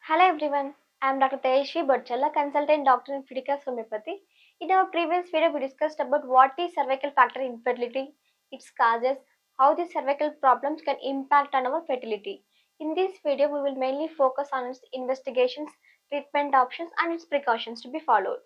Hello everyone, I am Dr. Tejasvi Botchalla, consultant doctor in Fidicus Homeopathy. In our previous video, we discussed about what is cervical factor infertility, its causes, how these cervical problems can impact on our fertility. In this video, we will mainly focus on its investigations, treatment options, and its precautions to be followed.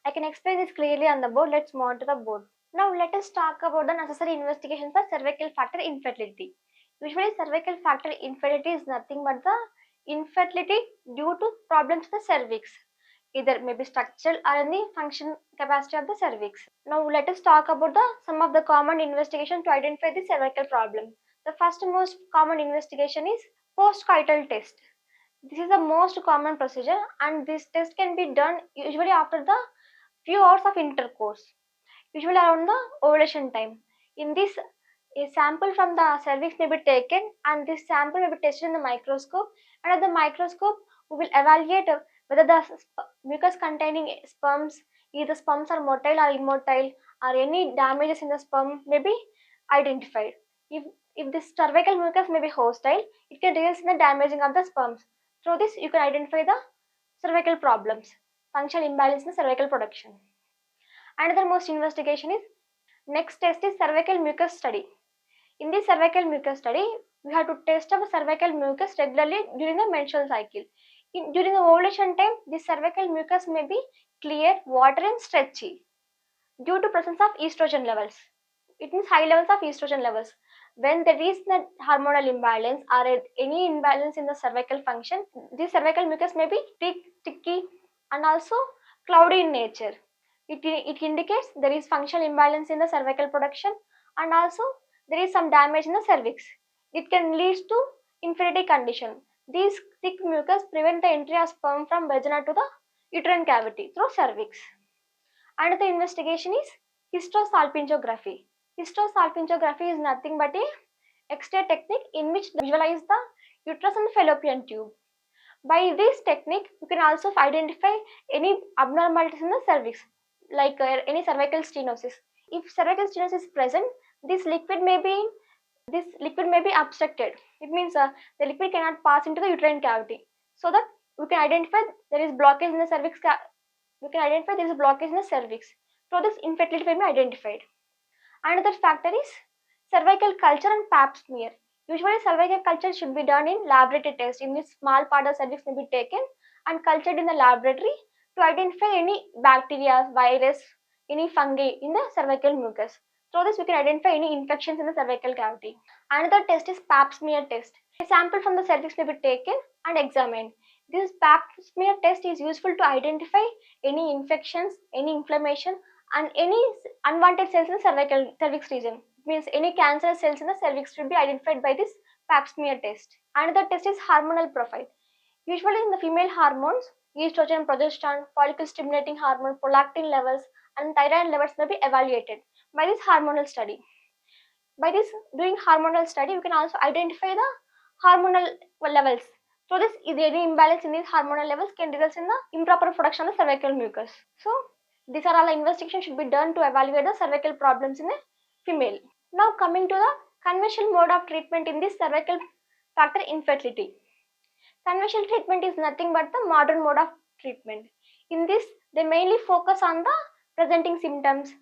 I can explain this clearly on the board. Let's move on to the board. Now, let us talk about the necessary investigations for cervical factor infertility. Usually, cervical factor infertility is nothing but the infertility due to problems in the cervix, either maybe structural or in the function capacity of the cervix. Now, let us talk about some of the common investigation to identify the cervical problem. The first most common investigation is postcoital test. This is the most common procedure, and this test can be done usually after the few hours of intercourse, usually around the ovulation time. In this, a sample from the cervix may be taken, and this sample may be tested in the microscope. And at the microscope, we will evaluate whether the mucus containing sperms, either sperms are motile or immotile, or any damages in the sperm may be identified. If this cervical mucus may be hostile, it can result in the damaging of the sperms. Through this, you can identify the cervical problems, functional imbalance in the cervical production. Another most investigation is next test is cervical mucus study. In this cervical mucus study, we have to test our cervical mucus regularly during the menstrual cycle. During the ovulation time, this cervical mucus may be clear, watery and stretchy due to presence of estrogen levels. It means high levels of estrogen levels. When there is the hormonal imbalance or any imbalance in the cervical function, this cervical mucus may be thick, sticky and also cloudy in nature. It indicates there is functional imbalance in the cervical production, and also there is some damage in the cervix. It can lead to infertility condition. These thick mucus prevent the entry of sperm from vagina to the uterine cavity through cervix. Another investigation is hysterosalpingography. Hysterosalpingography is nothing but a X-ray technique in which they visualize the uterus and the fallopian tube. By this technique, you can also identify any abnormalities in the cervix, like any cervical stenosis. If cervical stenosis is present, this liquid may be obstructed. It means the liquid cannot pass into the uterine cavity. So that we can identify there is blockage in the cervix. We can identify there is a blockage in the cervix. So this infertility may be identified. Another factor is cervical culture and pap smear. Usually, cervical culture should be done in laboratory test, in which small part of cervix may be taken and cultured in the laboratory to identify any bacteria, virus, any fungi in the cervical mucus. Through this, we can identify any infections in the cervical cavity. Another test is pap smear test. A sample from the cervix may be taken and examined. This pap smear test is useful to identify any infections, any inflammation, and any unwanted cells in the cervix region. It means any cancerous cells in the cervix should be identified by this pap smear test. Another test is hormonal profile. Usually in the female hormones, estrogen, progesterone, follicle stimulating hormone, prolactin levels, and thyroid levels may be evaluated by this hormonal study. By this, doing hormonal study, you can also identify the hormonal levels. So this, if any imbalance in these hormonal levels can result in the improper production of the cervical mucus. So these are all the investigations should be done to evaluate the cervical problems in a female. Now coming to the conventional mode of treatment in this cervical factor infertility. Conventional treatment is nothing but the modern mode of treatment. In this, they mainly focus on the presenting symptoms,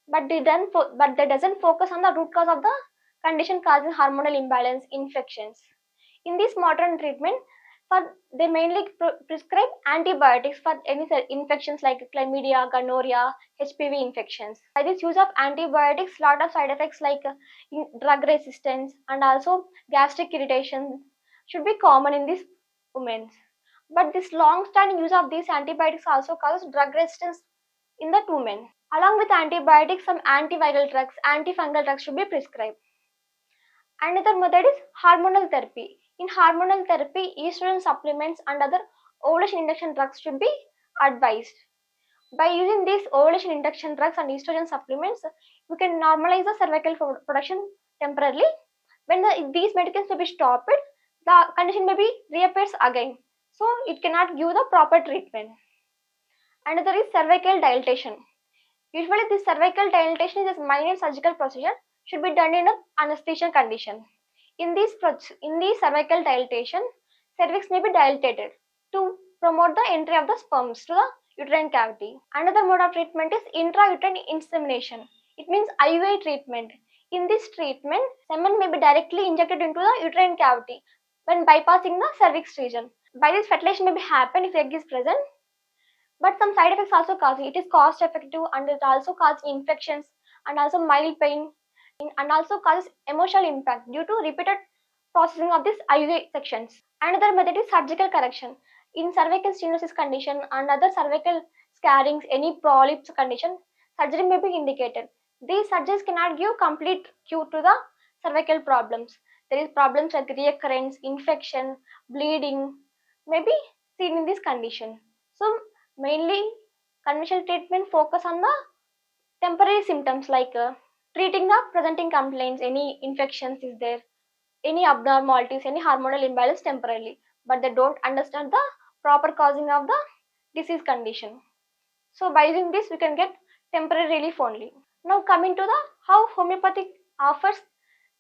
but they doesn't focus on the root cause of the condition causing hormonal imbalance, infections. In this modern treatment, they mainly prescribe antibiotics for any infections like chlamydia, gonorrhea, HPV infections. By this use of antibiotics, lot of side effects like drug resistance and also gastric irritation should be common in these women. But this long-standing use of these antibiotics also causes drug resistance in the women. Along with antibiotics, some antiviral drugs, antifungal drugs should be prescribed. Another method is hormonal therapy. In hormonal therapy, estrogen supplements and other ovulation induction drugs should be advised. By using these ovulation induction drugs and estrogen supplements, we can normalize the cervical production temporarily. When these medicines may be stopped, the condition may be reappears again. So it cannot give the proper treatment. Another is cervical dilatation. Usually, this cervical dilatation is a minor surgical procedure, should be done in an anesthesia condition. In this cervical dilatation, cervix may be dilated to promote the entry of the sperms to the uterine cavity. Another mode of treatment is intrauterine insemination. It means IUI treatment. In this treatment, semen may be directly injected into the uterine cavity when bypassing the cervix region. By this, fertilization may be happen if egg is present, but some side effects also cause it. It is cost effective and it also causes infections and also mild pain and also causes emotional impact due to repeated processing of these IUI sections. Another method is surgical correction. In cervical stenosis condition and other cervical scarrings, any polyps condition, surgery may be indicated. These surgeries cannot give complete cure to the cervical problems. There is problems like recurrence, infection, bleeding may be seen in this condition. So mainly conventional treatment focus on the temporary symptoms like treating the presenting complaints, any infections is there, any abnormalities, any hormonal imbalance temporarily, but they don't understand the proper causing of the disease condition. So by using this, we can get temporary relief only. Now coming to the how homeopathic offers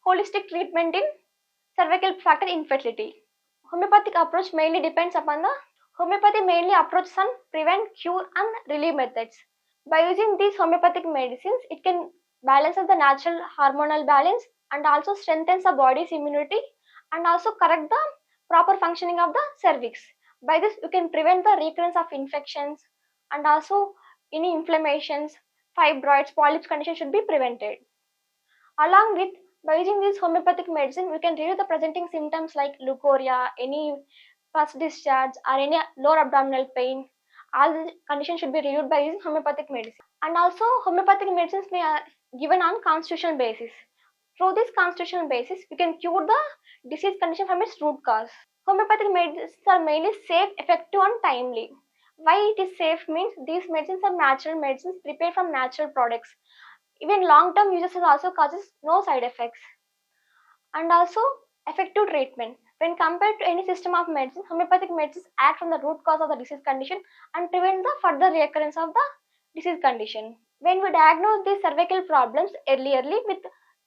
holistic treatment in cervical factor infertility. Homeopathic approach mainly depends upon the homeopathy mainly approaches on prevent, cure, and relieve methods. By using these homeopathic medicines, it can balance the natural hormonal balance and also strengthens the body's immunity and also correct the proper functioning of the cervix. By this, you can prevent the recurrence of infections and also any inflammations, fibroids, polyps condition should be prevented. Along with by using this homeopathic medicine, we can relieve the presenting symptoms like leukorrhea, any first discharge, or any lower abdominal pain. All the conditions should be relieved by using homeopathic medicine. And also, homeopathic medicines may are given on constitutional basis. Through this constitutional basis, we can cure the disease condition from its root cause. Homeopathic medicines are mainly safe, effective, and timely. Why it is safe means these medicines are natural medicines prepared from natural products. Even long-term uses also causes no side effects. And also effective treatment. When compared to any system of medicine, homeopathic medicines act on the root cause of the disease condition and prevent the further recurrence of the disease condition. When we diagnose these cervical problems earlierly with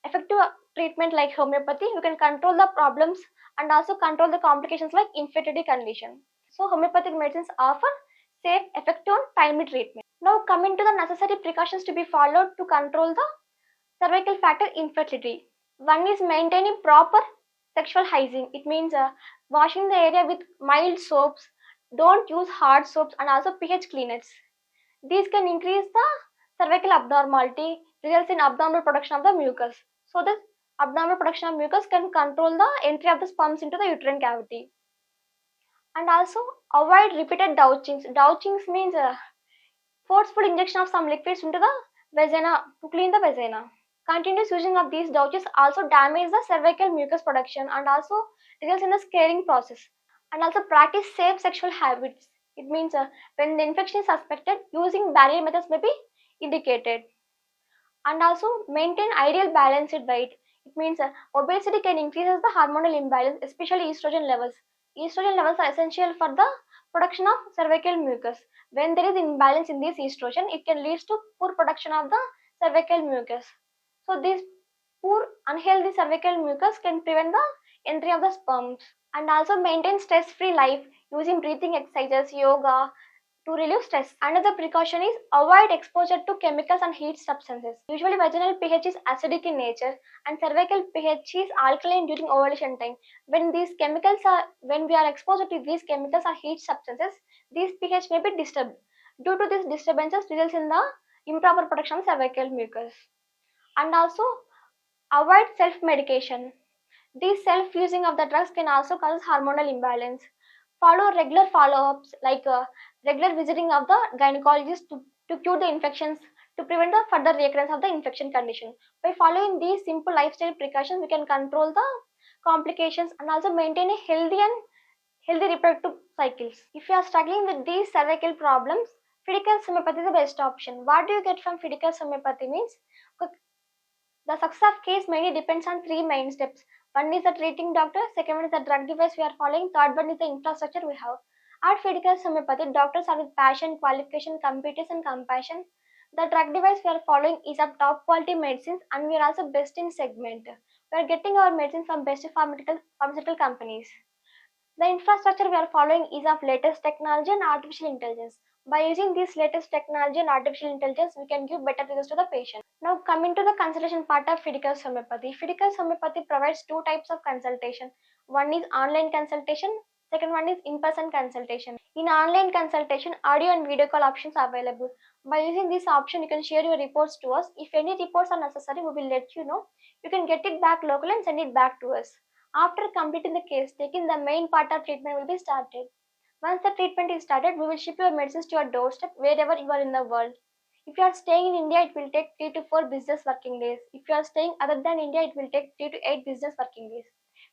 effective treatment like homeopathy, we can control the problems and also control the complications like infertility condition. So homeopathic medicines offer safe, effective, and timely treatment. Now coming to the necessary precautions to be followed to control the cervical factor infertility. One is maintaining proper sexual hygiene. It means washing the area with mild soaps. Don't use hard soaps and also pH cleaners. These can increase the cervical abnormality, results in abnormal production of the mucus. So the abnormal production of mucus can control the entry of the sperms into the uterine cavity. And also avoid repeated douchings. Douchings means forceful injection of some liquids into the vagina to clean the vagina. Continuous using of these douches also damage the cervical mucus production and also results in the scarring process. And also practice safe sexual habits. It means when the infection is suspected, using barrier methods may be indicated. And also maintain ideal balanced diet. It means obesity can increase the hormonal imbalance, especially estrogen levels. Estrogen levels are essential for the production of cervical mucus. When there is imbalance in this estrogen, it can lead to poor production of the cervical mucus. So this poor unhealthy cervical mucus can prevent the entry of the sperms. And also maintain stress-free life using breathing exercises, yoga, to relieve stress. Another precaution is avoid exposure to chemicals and heat substances. Usually vaginal pH is acidic in nature and cervical pH is alkaline during ovulation time. When we are exposed to these chemicals or heat substances, these pH may be disturbed. Due to these disturbances results in the improper production of cervical mucus. And also avoid self-medication. These self-using of the drugs can also cause hormonal imbalance. Follow regular follow-ups like regular visiting of the gynecologist to cure the infections to prevent the further recurrence of the infection condition. By following these simple lifestyle precautions, we can control the complications and also maintain a healthy reproductive cycles. If you are struggling with these cervical problems, Fidicus homeopathy is the best option. What do you get from Fidicus homeopathy means? The success of case mainly depends on three main steps. One is the treating doctor, second one is the drug device we are following, third one is the infrastructure we have. At Fidicus Homeopathy, doctors are with passion, qualification, competence and compassion. The drug device we are following is of top quality medicines and we are also best in segment. We are getting our medicines from best pharmaceutical companies. The infrastructure we are following is of latest technology and artificial intelligence. By using this latest technology and artificial intelligence, we can give better results to the patient. Now, coming to the consultation part of Fidicus homeopathy. Fidicus homeopathy provides two types of consultation. One is online consultation, second one is in-person consultation. In online consultation, audio and video call options are available. By using this option, you can share your reports to us. If any reports are necessary, we will let you know. You can get it back locally and send it back to us. After completing the case taking, the main part of treatment will be started. Once the treatment is started, we will ship your medicines to your doorstep wherever you are in the world. If you are staying in India, it will take 3 to 4 business working days. If you are staying other than India, it will take 3 to 8 business working days.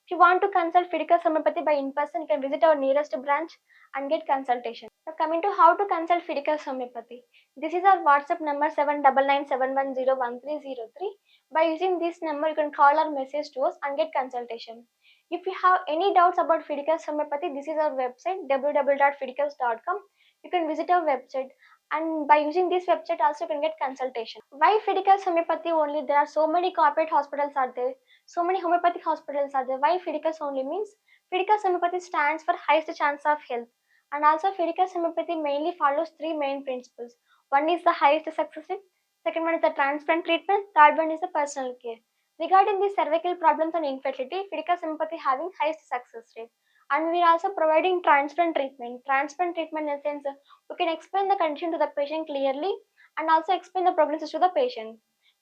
If you want to consult Fidicus Homeopathy by in person, you can visit our nearest branch and get consultation. Now coming to how to consult Fidicus Homeopathy. This is our WhatsApp number 7997101303. By using this number, you can call or message to us and get consultation. If you have any doubts about Fidicus Homeopathy, this is our website www.fidicus.com. You can visit our website, and by using this website also you can get consultation. Why Fidicus Homeopathy only? There are so many corporate hospitals are there, so many homeopathic hospitals are there. Why Fidicus only means Fidicus Homeopathy stands for highest chance of health, and also Fidicus Homeopathy mainly follows three main principles. One is the highest success rate, second one is the transplant treatment, third one is the personal care. Regarding the cervical problems and infertility, Fidicus Homeopathy having highest success rate. And we are also providing transplant treatment. Transplant treatment in the sense we can explain the condition to the patient clearly and also explain the prognosis to the patient.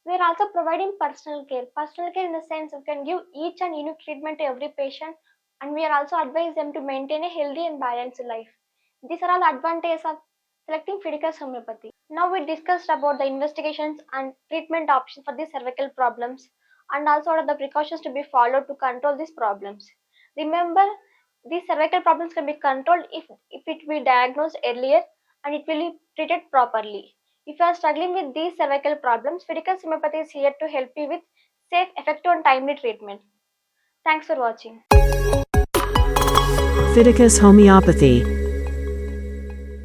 We are also providing personal care. Personal care in the sense we can give each and unique treatment to every patient, and we are also advise them to maintain a healthy and balanced life. These are all advantages of selecting Fidicus homeopathy. Now we discussed about the investigations and treatment options for these cervical problems, and also what are the precautions to be followed to control these problems. Remember, these cervical problems can be controlled if it be diagnosed earlier and it will be treated properly. If you are struggling with these cervical problems, Fidicus homeopathy is here to help you with safe, effective, and timely treatment. Thanks for watching. Fidicus Homeopathy